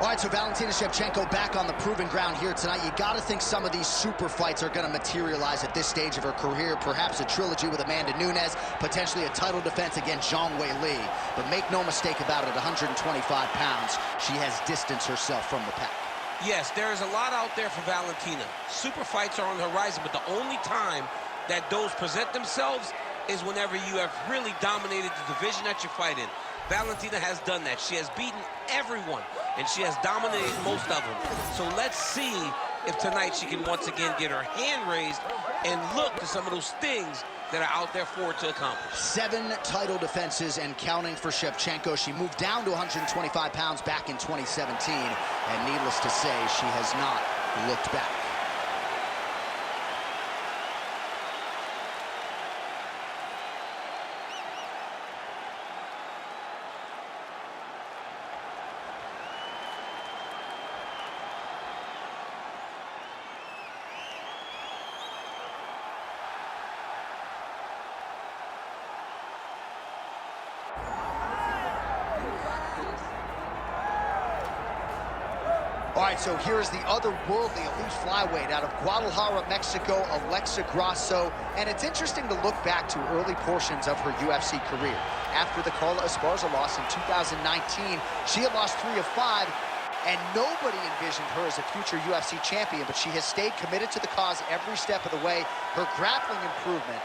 All right, so Valentina Shevchenko back on the proving ground here tonight. You got to think some of these super fights are going to materialize at this stage of her career. Perhaps a trilogy with Amanda Nunes, potentially a title defense against Zhang Weili. But make no mistake about it, at 125 pounds, she has distanced herself from the pack. Yes, there is a lot out there for Valentina. Super fights are on the horizon, but the only time that those present themselves is whenever you have really dominated the division that you fight in. Valentina has done that. She has beaten everyone, and she has dominated most of them. So let's see if tonight she can once again get her hand raised and look to some of those things that are out there for her to accomplish. 7 title defenses and counting for Shevchenko. She moved down to 125 pounds back in 2017, and needless to say, she has not looked back. All right, so here's the otherworldly elite flyweight out of Guadalajara, Mexico, Alexa Grasso. And it's interesting to look back to early portions of her UFC career. After the Carla Esparza loss in 2019, she had lost 3 of 5, and nobody envisioned her as a future UFC champion, but she has stayed committed to the cause every step of the way. Her grappling improvement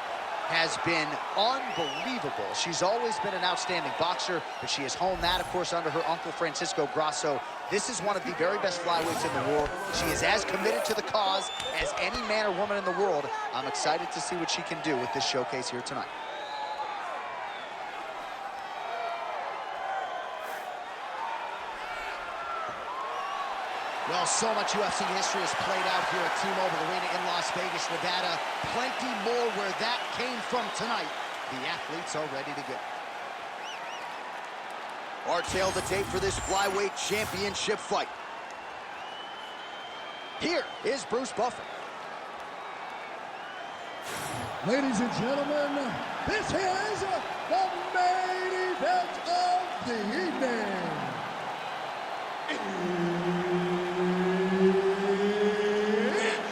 has been unbelievable. She's always been an outstanding boxer, but she has honed that, of course, under her uncle, Francisco Grasso. This is one of the very best flyweights in the world. She is as committed to the cause as any man or woman in the world. I'm excited to see what she can do with this showcase here tonight. Well, so much UFC history has played out here at T-Mobile Arena in Las Vegas, Nevada. Plenty more where that came from tonight. The athletes are ready to go. Our tail the tape for this flyweight championship fight. Here is Bruce Buffer. Ladies and gentlemen, this is the main event of the evening. It's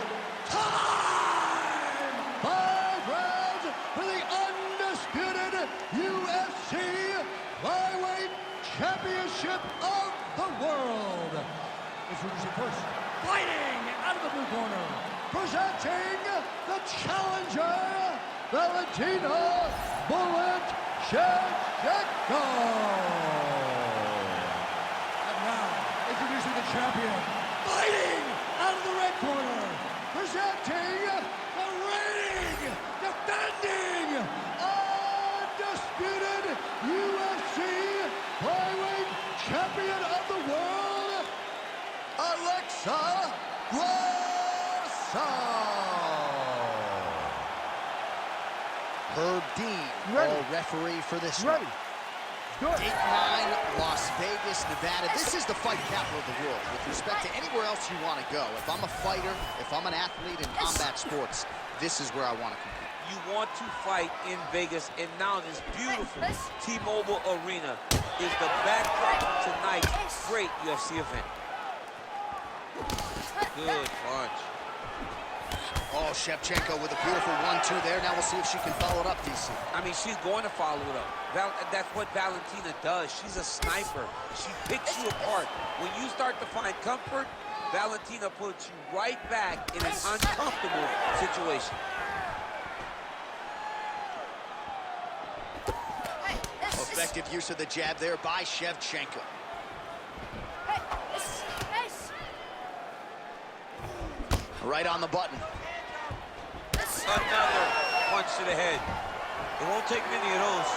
time! 5 rounds for the undisputed UFC Flyweight Championship of the world. Introducing first, fighting out of the blue corner, presenting the challenger, Valentina "Bullet" Shevchenko. And now, introducing the champion, fighting out of the red corner, presenting the reigning, defending, undisputed UFC Flyweight Champion of the world, Alexa Grasso. Herb Dean, referee for this one. Good. Date 9, Las Vegas, Nevada. This is the fight capital of the world. With respect to anywhere else you want to go, if I'm a fighter, if I'm an athlete in combat sports, this is where I want to compete. You want to fight in Vegas, and now this beautiful T-Mobile Arena is the backdrop of tonight's great UFC event. Good punch. Oh, Shevchenko with a beautiful 1-2 there. Now we'll see if she can follow it up, DC. I mean, she's going to follow it up. That's what Valentina does. She's a sniper. She picks you apart. When you start to find comfort, Valentina puts you right back in an uncomfortable situation. Effective use of the jab there by Shevchenko. Right on the button. Another punch to the head. It won't take many of those.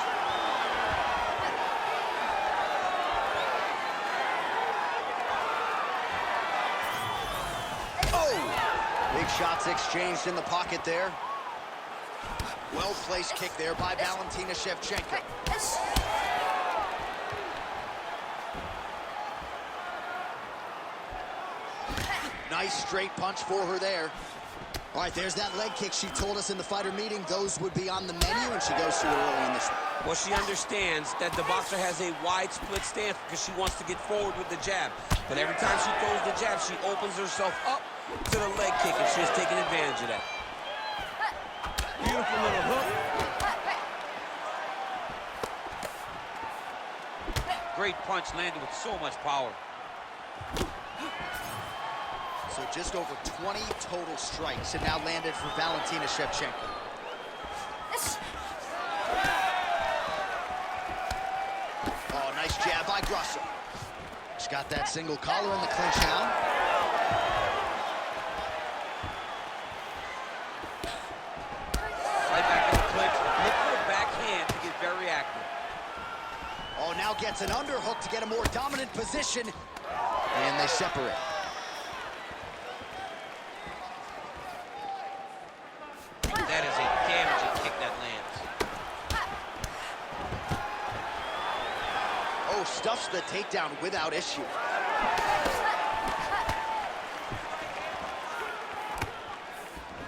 Oh! Big shots exchanged in the pocket there. Well-placed kick there by Valentina Shevchenko. Nice straight punch for her there. All right, there's that leg kick she told us in the fighter meeting. Those would be on the menu, and she goes to it early in this one. Well, she understands that the boxer has a wide split stance because she wants to get forward with the jab. But every time she throws the jab, she opens herself up to the leg kick, and she's taking advantage of that. Beautiful little hook. Great punch landed with so much power. So just over 20 total strikes have now landed for Valentina Shevchenko. Oh, nice jab by Grasso. She's got that single collar in the clinch now. Right back in the clinch. Look for the backhand to get very active. Oh, now gets an underhook to get a more dominant position. And they separate. That is a damaging kick that lands. Oh, stuffs the takedown without issue.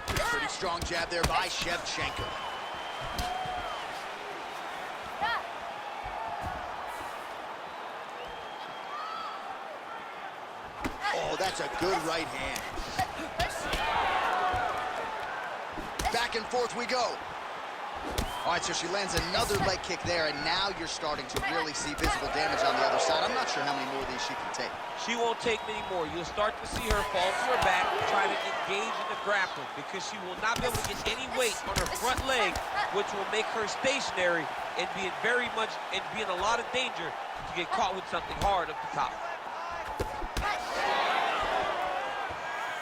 Pretty strong jab there by Shevchenko. Oh, that's a good right hand. Back and forth we go. All right, so she lands another leg kick there, and now you're starting to really see visible damage on the other side. I'm not sure how many more of these she can take. She won't take many more. You'll start to see her fall to her back, try to engage in the grappling, because she will not be able to get any weight on her front leg, which will make her stationary and be in a lot of danger to get caught with something hard up the top.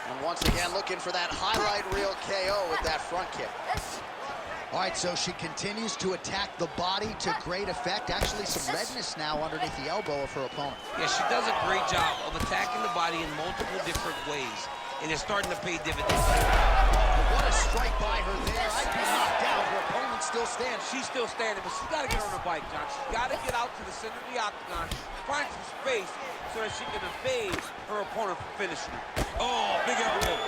And once again, looking for that highlight reel KO with that front kick. All right, so she continues to attack the body to great effect. Actually, some redness now underneath the elbow of her opponent. Yeah, she does a great job of attacking the body in multiple different ways, and it's starting to pay dividends. What a strike by her there. I'd be knocked out. Her opponent still stands. She's still standing, but she's got to get on her bike, John. She's got to get out to the center of the octagon, find some space so that she can evade her opponent from finishing her. Oh, big elbow.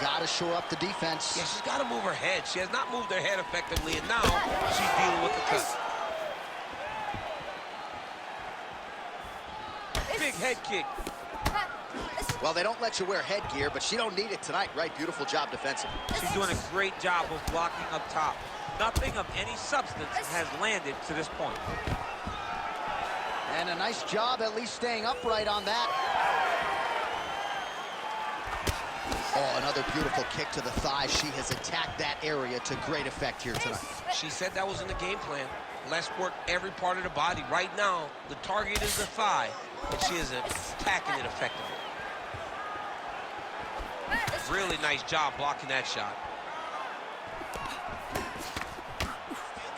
Got to shore up the defense. Yeah, she's got to move her head. She has not moved her head effectively, and now she's dealing with the cut. Big head kick. Well, they don't let you wear headgear, but she don't need it tonight, right? Beautiful job defensively. She's doing a great job of blocking up top. Nothing of any substance has landed to this point. And a nice job at least staying upright on that. Oh, another beautiful kick to the thigh. She has attacked that area to great effect here tonight. She said that was in the game plan. Let's work every part of the body. Right now, the target is the thigh, and she is attacking it effectively. Really nice job blocking that shot.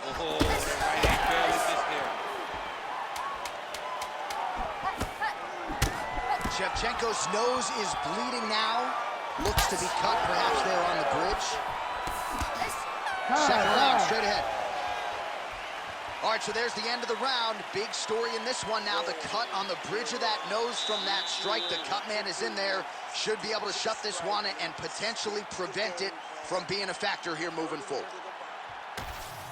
Oh, the right hand barely missed there. Shevchenko's nose is bleeding now. Looks to be cut, perhaps there on the bridge. Second round, straight ahead. All right, so there's the end of the round. Big story in this one now. The cut on the bridge of that nose from that strike. The cut man is in there. Should be able to shut this one and potentially prevent it from being a factor here moving forward.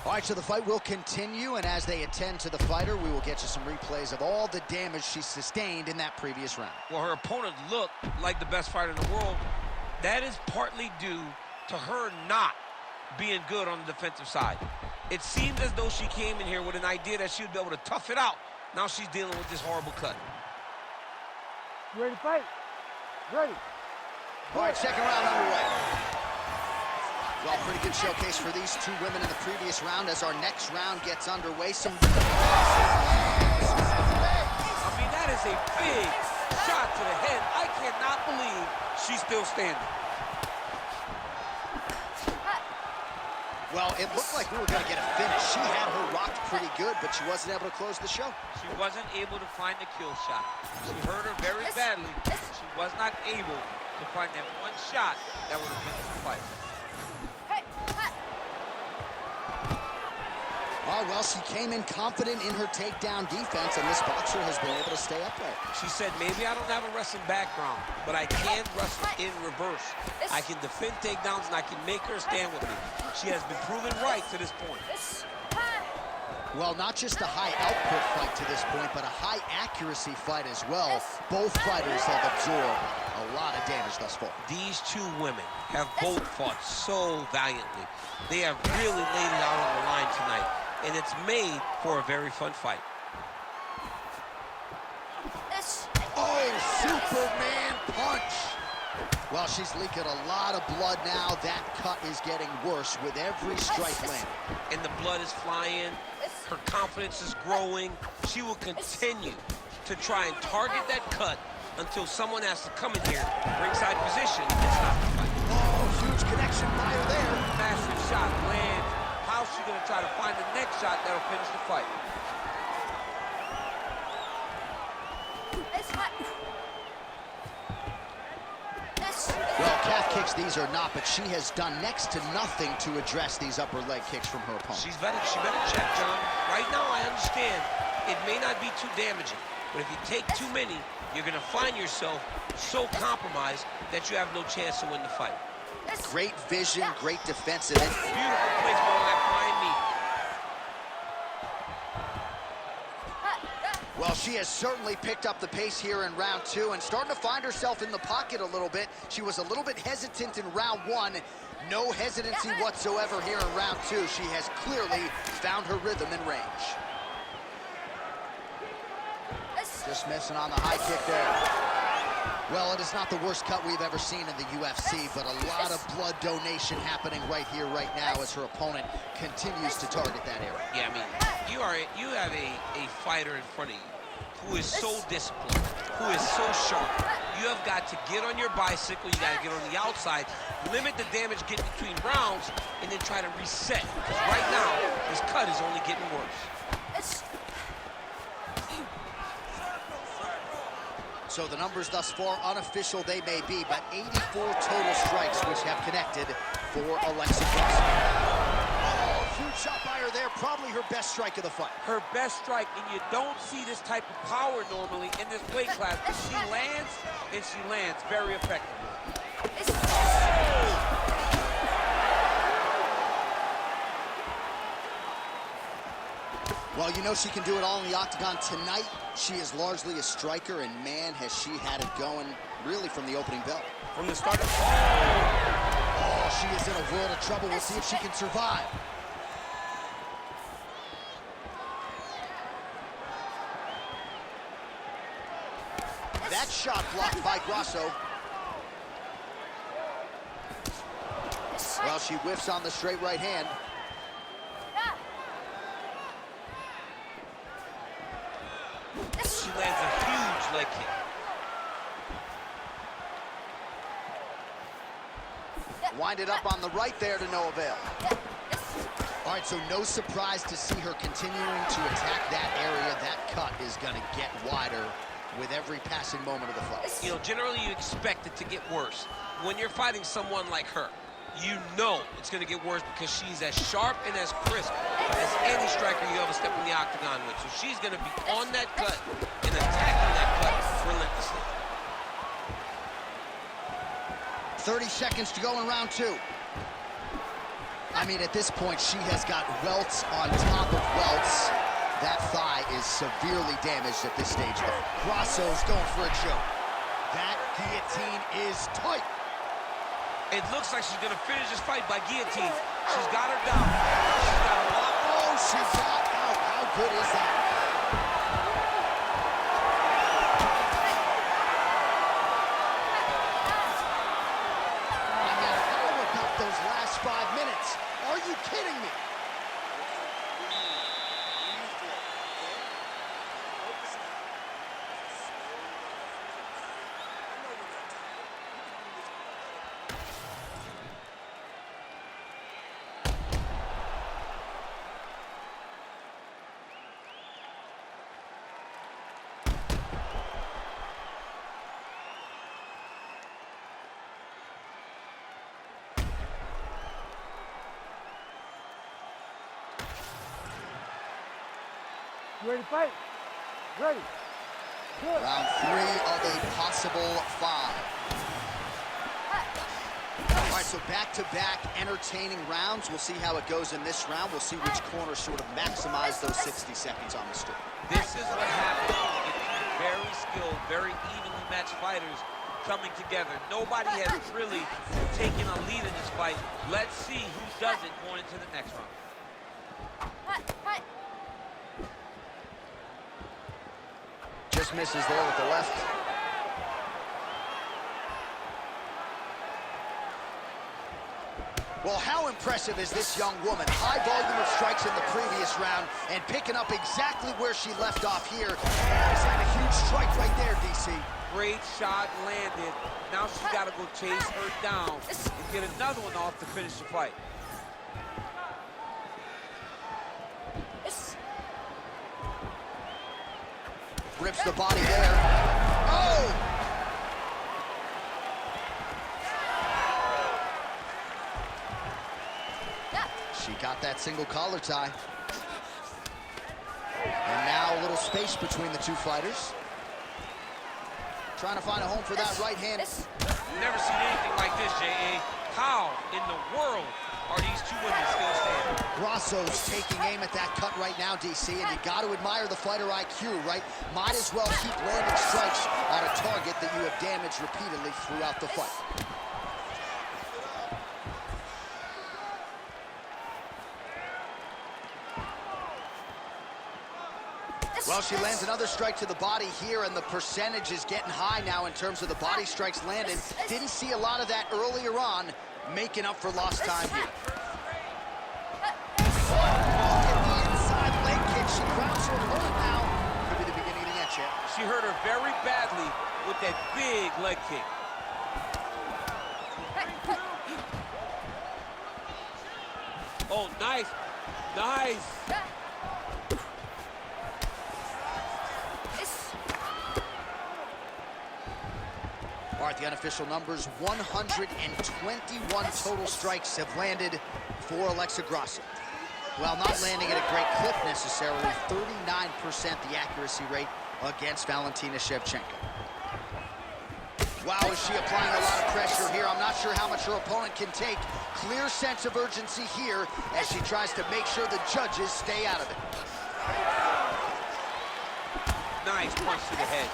All right, so the fight will continue, and as they attend to the fighter, we will get you some replays of all the damage she sustained in that previous round. Well, her opponent looked like the best fighter in the world. That is partly due to her not being good on the defensive side. It seemed as though she came in here with an idea that she would be able to tough it out. Now she's dealing with this horrible cut. You ready to fight? Ready. All right, second round underway. Well, pretty good showcase for these two women in the previous round. As our next round gets underway, I mean, that is a big shot to the head. I cannot believe she's still standing. Well, it looked like we were going to get a finish. She had her rocked pretty good, but she wasn't able to close the show. She wasn't able to find the kill shot. She hurt her very badly. She was not able to find that one shot that would have finished the fight. Oh, well, she came in confident in her takedown defense, and this boxer has been able to stay upright. She said, maybe I don't have a wrestling background, but I can wrestle in reverse. I can defend takedowns, and I can make her stand with me. She has been proven right to this point. Well, not just a high output fight to this point, but a high accuracy fight as well. Both fighters have absorbed a lot of damage thus far. These two women have both fought so valiantly. They have really laid it out on the line tonight, and it's made for a very fun fight. Oh, Superman punch! Well, she's leaking a lot of blood now. That cut is getting worse with every strike landed. And the blood is flying. Her confidence is growing. She will continue to try and target that cut until someone has to come in here, ringside position, and stop the fight. Oh, huge connection by her there. Massive shot lands. How's she gonna try to find the next shot that'll finish the fight? Well, calf kicks these are not, but she has done next to nothing to address these upper leg kicks from her opponent. She better check, John. Right now, I understand it may not be too damaging, but if you take too many, you're gonna find yourself so compromised that you have no chance to win the fight. Great vision, great defensive. Beautiful placement on that flying knee. Well, she has certainly picked up the pace here in round two and starting to find herself in the pocket a little bit. She was a little bit hesitant in round one. No hesitancy whatsoever here in round two. She has clearly found her rhythm and range. Just missing on the high kick there. Well, it is not the worst cut we've ever seen in the UFC, but a lot of blood donation happening right here, right now, as her opponent continues to target that area. Yeah, I mean, you have a fighter in front of you who is so disciplined, who is so sharp. You have got to get on your bicycle, you got to get on the outside, limit the damage getting between rounds, and then try to reset. Because right now, this cut is only getting worse. So the numbers thus far, unofficial they may be, but 84 total strikes which have connected for Alexa Grasso. Oh, huge shot by her there, probably her best strike of the fight. Her best strike, and you don't see this type of power normally in this weight class, but she lands, and she lands very effectively. Well, you know she can do it all in the octagon tonight. She is largely a striker, and man, has she had it going really from the opening bell. From the start. Oh, she is in a world of trouble. We'll see if she can survive. That shot blocked by Grasso. Well, she whiffs on the straight right hand. She lands a huge leg kick. Wind it up on the right there to no avail. All right, so no surprise to see her continuing to attack that area. That cut is going to get wider with every passing moment of the fight. You know, generally you expect it to get worse. When you're fighting someone like her, you know it's going to get worse because she's as sharp and as crisp as any striker you ever step in the octagon with. So she's going to be on that cut and attacking that cut relentlessly. 30 seconds to go in round two. I mean, at this point, she has got welts on top of welts. That thigh is severely damaged at this stage. Grasso's going for a choke. That guillotine is tight. It looks like she's going to finish this fight by guillotine. She's got her down. She's got her locked. Oh, she got out. How good is that? I mean, how about those last 5 minutes? Are you kidding me? ready to fight? Ready. Good. Round 3 of a possible 5. All right, so back-to-back entertaining rounds. We'll see how it goes in this round. We'll see which corner sort of maximize those 60 seconds on the street. This is what happens when you get two very skilled, very evenly matched fighters coming together. Nobody has really taken a lead in this fight. Let's see who does it going into the next round. Just misses there with the left. Well, how impressive is this young woman? High volume of strikes in the previous round and picking up exactly where she left off here. Is that a huge strike right there, DC? Great shot landed. Now she's got to go chase her down and get another one off to finish the fight. Rips the body there. Oh! She got that single collar tie. And now a little space between the two fighters. Trying to find a home for that right hand. Never seen anything like this, J.A. How in the world are these two women still standing? Grasso's taking aim at that cut right now, DC, and you got to admire the fighter IQ, right? Might as well keep landing strikes on a target that you have damaged repeatedly throughout the fight. Well, she lands another strike to the body here, and the percentage is getting high now in terms of the body strikes landed. Didn't see a lot of that earlier on, making up for lost time here. Look at the inside leg kick. She grabs her hurt now. Could be the beginning of the end, champ. She hurt her very badly with that big leg kick. Oh, nice. Nice. All right, the unofficial numbers, 121 total strikes have landed for Alexa Grasso. Well, not landing at a great clip necessarily, 39% the accuracy rate against Valentina Shevchenko. Wow, is she applying a lot of pressure here? I'm not sure how much her opponent can take. Clear sense of urgency here as she tries to make sure the judges stay out of it. Nice punch to the head.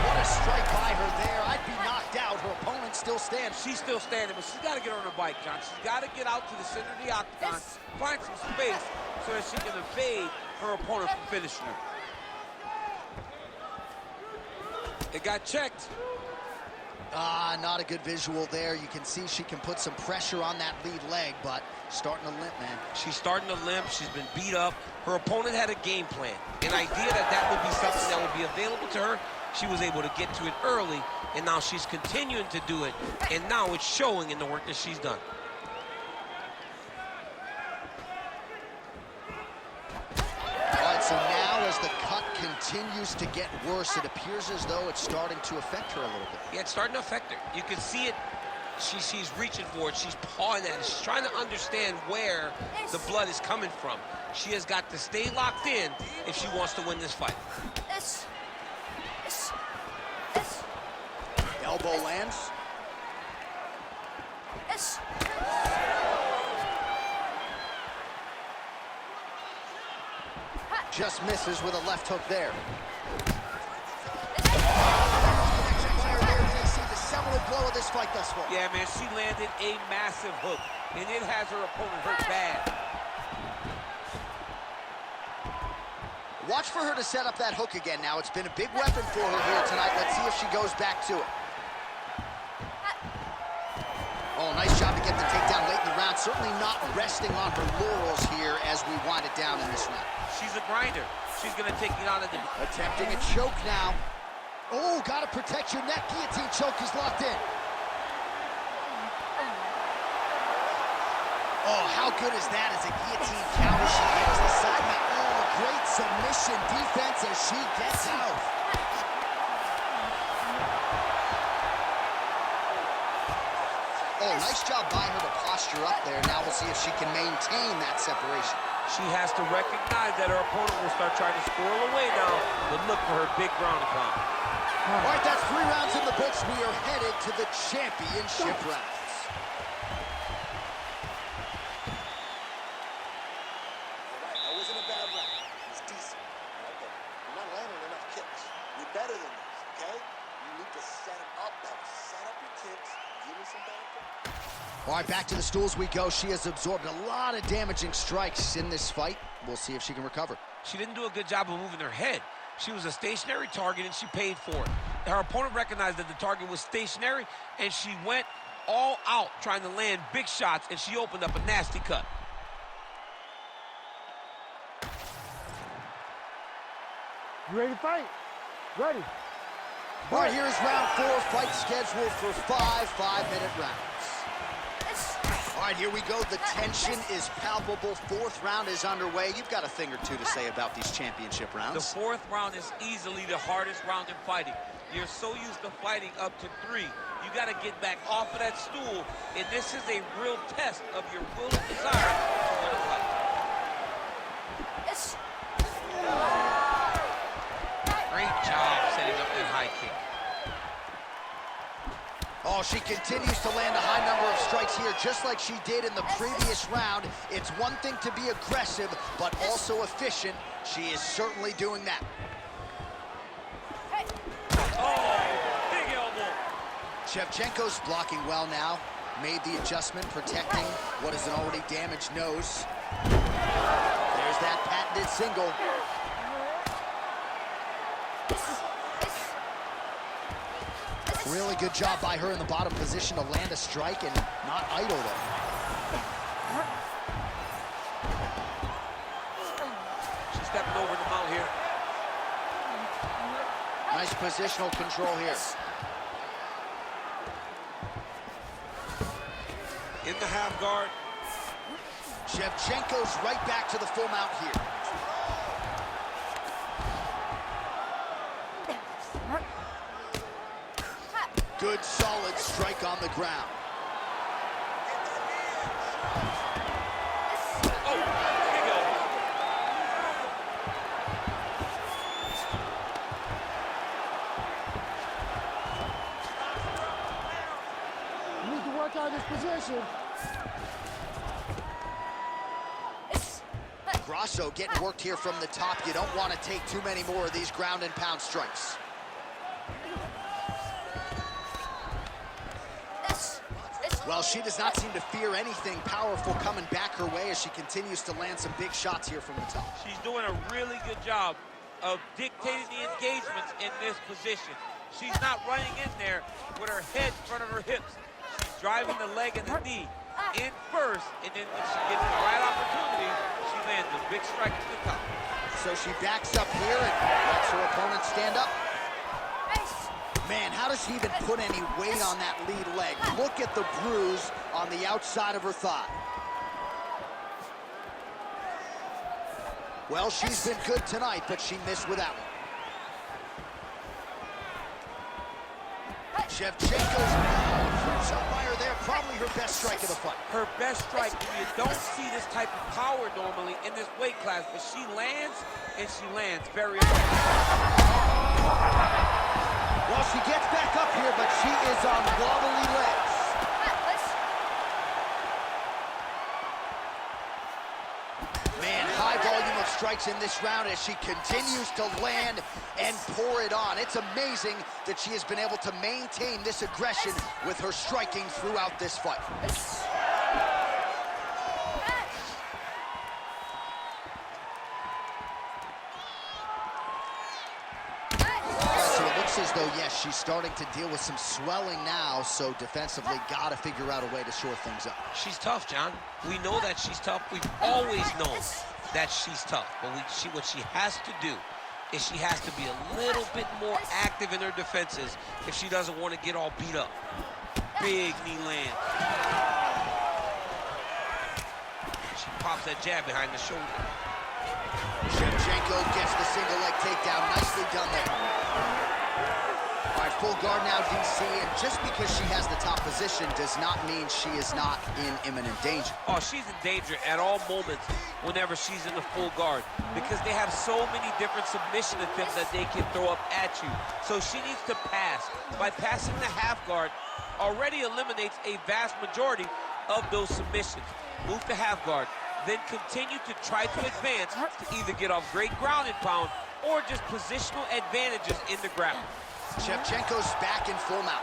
What a strike by her there. I'd be knocked out. Her opponent still stands. She's still standing, but she's got to get on her bike, John. She's got to get out to the center of the octagon, find some space so that she can evade her opponent from finishing her. It got checked. Not a good visual there. You can see she can put some pressure on that lead leg, but starting to limp, man. She's starting to limp. She's been beat up. Her opponent had a game plan, an idea that that would be something that would be available to her. She was able to get to it early, and now she's continuing to do it, and now it's showing in the work that she's done. All right, so now as the cut continues to get worse, it appears as though it's starting to affect her a little bit. Yeah, it's starting to affect her. You can see it. She's reaching for it. She's pawing at it. She's trying to understand where the blood is coming from. She has got to stay locked in if she wants to win this fight. Elbow lands. Just misses with a left hook there. The seminal blow of this fight thus far. Yeah, man, she landed a massive hook, and it has her opponent hurt bad. Watch for her to set up that hook again now. It's been a big weapon for her here tonight. Let's see if she goes back to it. Oh, nice job to get the takedown late in the round. Certainly not resting on her laurels here as we wind it down in this round. She's a grinder. She's going to take it out of the... Attempting a choke now. Oh, got to protect your neck. Guillotine choke is locked in. Oh, how good is that as a guillotine counter? She gets the side mat. Oh, great submission defense as she gets out. Oh, nice job by her to posture up there. Now we'll see if she can maintain that separation. She has to recognize that her opponent will start trying to squirrel away now, but look for her big ground and pound. All right, that's 3 rounds in the books. We are headed to the championship rounds. That wasn't a bad round. It was decent. Okay. You're not landing enough kicks. You're better than this, okay? You need to set it up better. Set up your kicks. Give me some better kicks. All right, back to the stools we go. She has absorbed a lot of damaging strikes in this fight. We'll see if she can recover. She didn't do a good job of moving her head. She was a stationary target, and she paid for it. Her opponent recognized that the target was stationary, and she went all out trying to land big shots, and she opened up a nasty cut. You ready to fight? Ready. All right, here's round 4, fight scheduled for 5 5-minute rounds. All right, here we go. The tension is palpable. 4th round is underway. You've got a thing or two to say about these championship rounds. The 4th round is easily the hardest round in fighting. You're so used to fighting up to 3. You got to get back off of that stool, and this is a real test of your will and desire to win a fight. Great job setting up that high kick. Oh, she continues to land a high number of strikes here, just like she did in the previous round. It's one thing to be aggressive, but also efficient. She is certainly doing that. Oh, big elbow. Shevchenko's blocking well now. Made the adjustment, protecting what is an already damaged nose. There's that patented single. Really good job by her in the bottom position to land a strike and not idle them. She's stepping over the mount here. Nice positional control here. In the half guard. Shevchenko's right back to the full mount here. Good, solid strike on the ground. Oh, big elbow. You need to work out this position. Grasso getting worked here from the top. You don't want to take too many more of these ground and pound strikes. Well, she does not seem to fear anything powerful coming back her way as she continues to land some big shots here from the top. She's doing a really good job of dictating the engagements in this position. She's not running in there with her head in front of her hips. She's driving the leg and the knee in first, and then when she gets the right opportunity, she lands a big strike at the top. So she backs up here and lets her opponent stand up. Man, how does she even put any weight on that lead leg? Look at the bruise on the outside of her thigh. Well, she's been good tonight, but she missed with that one. Shevchenko's shot by her there, probably her best strike of the fight. Her best strike. You don't see this type of power normally in this weight class, but she lands, and she lands very effectively. Well, she gets back up here, but she is on wobbly legs. Man, high volume of strikes in this round as she continues to land and pour it on. It's amazing that she has been able to maintain this aggression with her striking throughout this fight. As though, yes, she's starting to deal with some swelling now, so defensively got to figure out a way to shore things up. She's tough, John. We know that she's tough. We've always known that she's tough. But what she has to do is she has to be a little bit more active in her defenses if she doesn't want to get all beat up. Big knee land. She pops that jab behind the shoulder. Shevchenko gets the single leg takedown. Nicely done there. All right, full guard now, DC, and just because she has the top position does not mean she is not in imminent danger. Oh, she's in danger at all moments whenever she's in the full guard because they have so many different submission attempts that they can throw up at you. So she needs to pass. By passing the half guard, already eliminates a vast majority of those submissions. Move to half guard, then continue to try to advance to either get off great ground and pound or just positional advantages in the grappling. Shevchenko's back in full mount.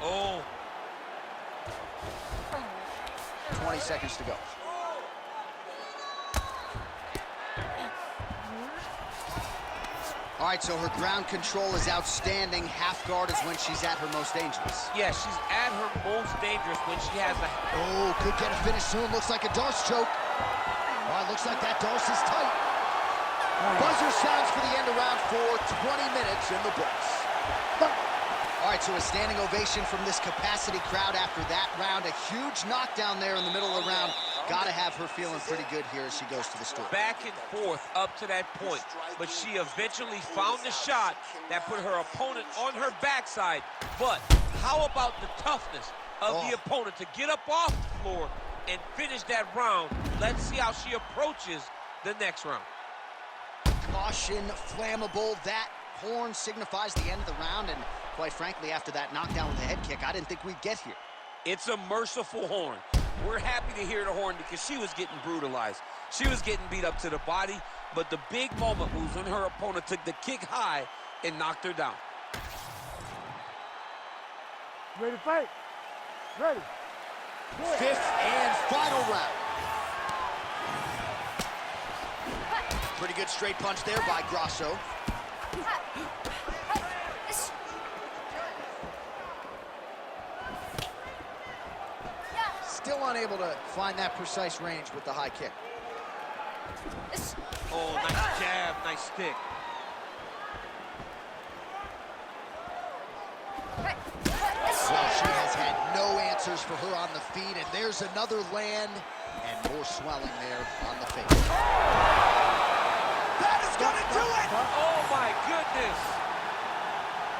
Oh. 20 seconds to go. All right, so her ground control is outstanding. Half guard is when she's at her most dangerous. Yeah, she's at her most dangerous when she has a... Oh, could get a finish soon. Looks like a Darce choke. All right, looks like that Darce is tight. Buzzer sounds for the end of round 4, 20 minutes in the books. All right, so a standing ovation from this capacity crowd after that round. A huge knockdown there in the middle of the round. Gotta have her feeling pretty good here as she goes to the store. Back and forth up to that point, but she eventually found the shot that put her opponent on her backside. But how about the toughness of the opponent to get up off the floor and finish that round? Let's see how she approaches the next round. Caution, flammable. That horn signifies the end of the round, and quite frankly, after that knockdown with the head kick, I didn't think we'd get here. It's a merciful horn. We're happy to hear the horn because she was getting brutalized. She was getting beat up to the body, but the big moment was when her opponent took the kick high and knocked her down. Ready to fight? Ready. Fifth and final round. Pretty good straight punch there by Grasso. Still unable to find that precise range with the high kick. Oh, nice jab, nice stick. Well, she has had no answers for her on the feet, and there's another land and more swelling there on the face. That is gonna do it! Oh my goodness!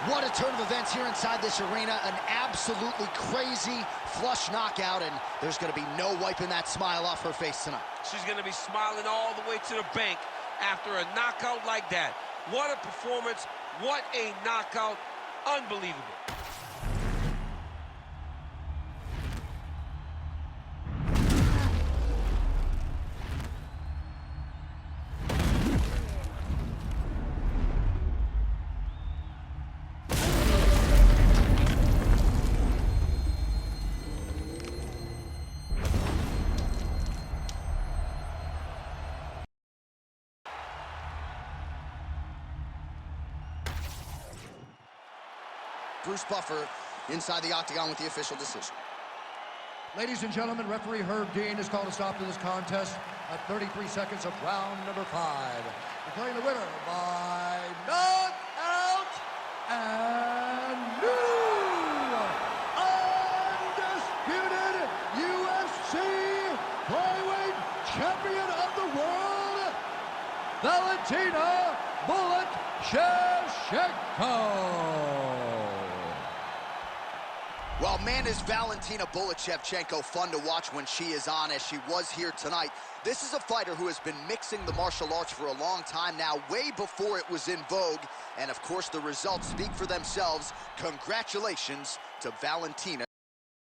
What a turn of events here inside this arena. An absolutely crazy flush knockout, and there's going to be no wiping that smile off her face tonight. She's going to be smiling all the way to the bank after a knockout like that. What a performance. What a knockout. Unbelievable. Bruce Buffer inside the octagon with the official decision. Ladies and gentlemen, referee Herb Dean has called a stop to this contest at 33 seconds of round number 5. Declaring the winner by knockout and new undisputed UFC Flyweight Champion of the world, Valentina "Bullet" Shevchenko. Well, man, is Valentina "Bullet" Shevchenko fun to watch when she is on, as she was here tonight. This is a fighter who has been mixing the martial arts for a long time now, way before it was in vogue. And, of course, the results speak for themselves. Congratulations to Valentina